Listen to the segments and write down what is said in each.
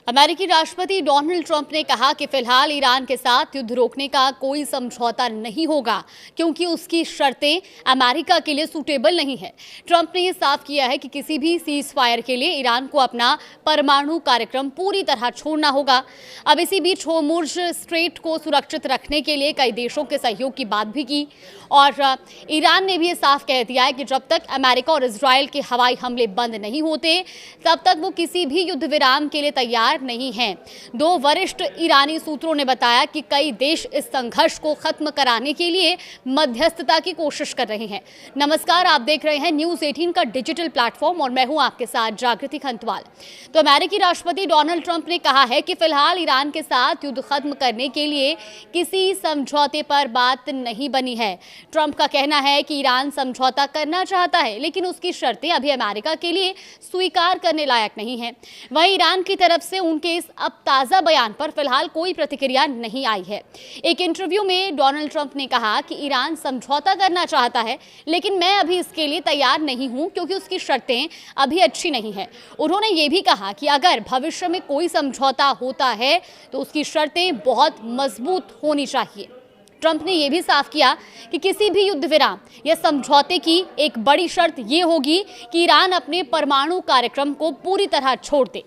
अमेरिकी राष्ट्रपति Donald Trump ने कहा कि फिलहाल ईरान के साथ युद्ध रोकने का कोई समझौता नहीं होगा क्योंकि उसकी शर्तें अमेरिका के लिए सूटेबल नहीं है। ट्रंप ने यह साफ किया है कि किसी भी सीज फायर के लिए ईरान को अपना परमाणु कार्यक्रम पूरी तरह छोड़ना होगा। अब इसी बीच होर्मुज स्ट्रेट को सुरक्षित रखने के लिए कई देशों के सहयोग की बात भी की और ईरान ने भी ये साफ कह दिया है कि जब तक अमेरिका और इजराइल के हवाई हमले बंद नहीं होते तब तक वो किसी भी युद्ध विराम के लिए तैयार नहीं हैं। दो वरिष्ठ ईरानी सूत्रों ने बताया कि कई देश इस संघर्ष को खत्म कराने के लिए मध्यस्थता की कोशिश कर रहे हैं। नमस्कार, आप देख रहे हैं न्यूज़ 18 का डिजिटल प्लेटफॉर्म और मैं हूं आपके साथ जागृति खंतवाल। तो अमेरिकी राष्ट्रपति डोनाल्ड ट्रंप ने कहा है कि फिलहाल ईरान के साथ युद्ध खत्म करने के लिए किसी समझौते पर बात नहीं बनी है। ट्रंप का कहना है कि ईरान समझौता करना चाहता है लेकिन उसकी शर्तें अभी अमेरिका के लिए स्वीकार करने लायक नहीं है। वहीं ईरान की तरफ से उनके इस अब ताजा बयान पर फिलहाल कोई प्रतिक्रिया नहीं आई है। एक इंटरव्यू में डोनाल्ड ट्रंप ने कहा कि ईरान समझौता करना चाहता है लेकिन मैं अभी इसके लिए तैयार नहीं हूं क्योंकि उसकी शर्तें अभी अच्छी नहीं है। उन्होंने ये भी कहा कि अगर भविष्य में कोई समझौता होता है तो उसकी शर्तें बहुत मजबूत होनी चाहिए। ट्रंप ने यह भी साफ किया कि किसी भी युद्ध विराम या समझौते की एक बड़ी शर्त यह होगी कि ईरान अपने परमाणु कार्यक्रम को पूरी तरह छोड़ दे।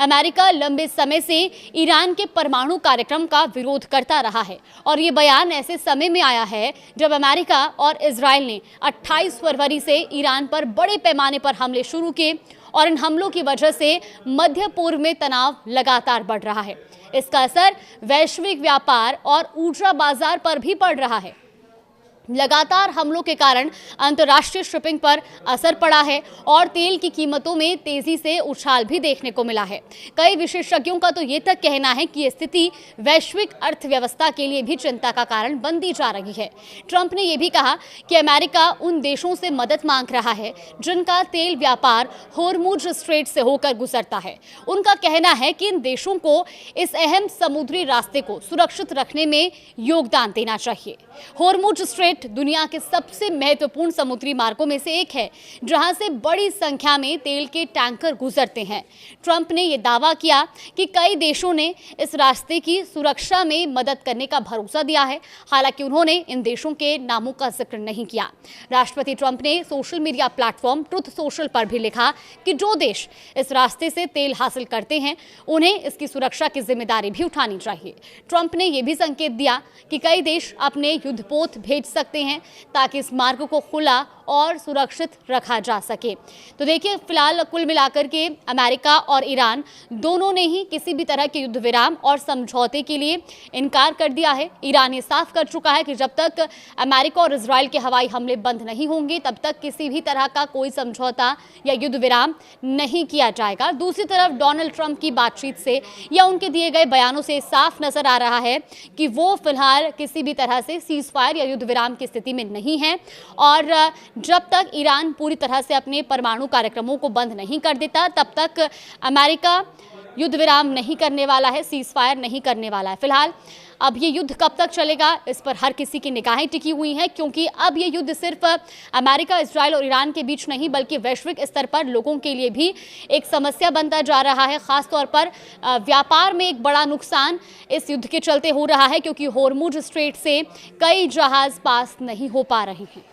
अमेरिका लंबे समय से ईरान के परमाणु कार्यक्रम का विरोध करता रहा है और ये बयान ऐसे समय में आया है जब अमेरिका और इजराइल ने 28 फरवरी से ईरान पर बड़े पैमाने पर हमले शुरू किए और इन हमलों की वजह से मध्य पूर्व में तनाव लगातार बढ़ रहा है। इसका असर वैश्विक व्यापार और ऊर्जा बाजार पर भी पड़ रहा है। लगातार हमलों के कारण अंतर्राष्ट्रीय शिपिंग पर असर पड़ा है और तेल की कीमतों में तेजी से उछाल भी देखने को मिला है। कई विशेषज्ञों का तो ये तक कहना है कि ये स्थिति वैश्विक अर्थव्यवस्था के लिए भी चिंता का कारण बनती जा रही है। ट्रंप ने यह भी कहा कि अमेरिका उन देशों से मदद मांग रहा है जिनका तेल व्यापार होर्मुज स्ट्रेट से होकर गुजरता है। उनका कहना है कि इन देशों को इस अहम समुद्री रास्ते को सुरक्षित रखने में योगदान देना चाहिए। होर्मुज स्ट्रेट दुनिया के सबसे महत्वपूर्ण समुद्री मार्गों में से एक है जहां से बड़ी संख्या में तेल के टैंकर गुजरते हैं। ट्रंप ने यह दावा किया कि कई देशों ने इस रास्ते की सुरक्षा में मदद करने का भरोसा दिया है। हालांकि उन्होंने इन देशों के नामों का जिक्र नहीं किया। राष्ट्रपति ट्रंप ने social media platform truth social पर भी लिखा कि जो देश इस रास्ते से तेल हासिल करते हैं उन्हें इसकी सुरक्षा की जिम्मेदारी भी उठानी चाहिए। ट्रंप ने यह भी संकेत दिया कि कई देश अपने युद्धपोत भेज सकते हैं ताकि इस मार्ग को खुला और सुरक्षित रखा जा सके। तो देखिए, फिलहाल कुल मिलाकर के अमेरिका और ईरान दोनों ने ही किसी भी तरह के युद्ध विराम और समझौते के लिए इनकार कर दिया है। ईरान ये साफ कर चुका है कि जब तक अमेरिका और इजराइल के हवाई हमले बंद नहीं होंगे तब तक किसी भी तरह का कोई समझौता या युद्ध विराम नहीं किया जाएगा। दूसरी तरफ डोनाल्ड ट्रंप की बातचीत से या उनके दिए गए बयानों से साफ नजर आ रहा है कि वो फिलहाल किसी भी तरह से सीज फायर या युद्ध विराम की स्थिति में नहीं है और जब तक ईरान पूरी तरह से अपने परमाणु कार्यक्रमों को बंद नहीं कर देता तब तक अमेरिका युद्ध विराम नहीं करने वाला है, सीज फायर नहीं करने वाला है। फिलहाल अब ये युद्ध कब तक चलेगा इस पर हर किसी की निगाहें टिकी हुई हैं क्योंकि अब ये युद्ध सिर्फ अमेरिका, इजराइल और ईरान के बीच नहीं बल्कि वैश्विक स्तर पर लोगों के लिए भी एक समस्या बनता जा रहा है। खासतौर पर व्यापार में एक बड़ा नुकसान इस युद्ध के चलते हो रहा है क्योंकि होर्मुज स्ट्रेट से कई जहाज पास नहीं हो पा रहे हैं।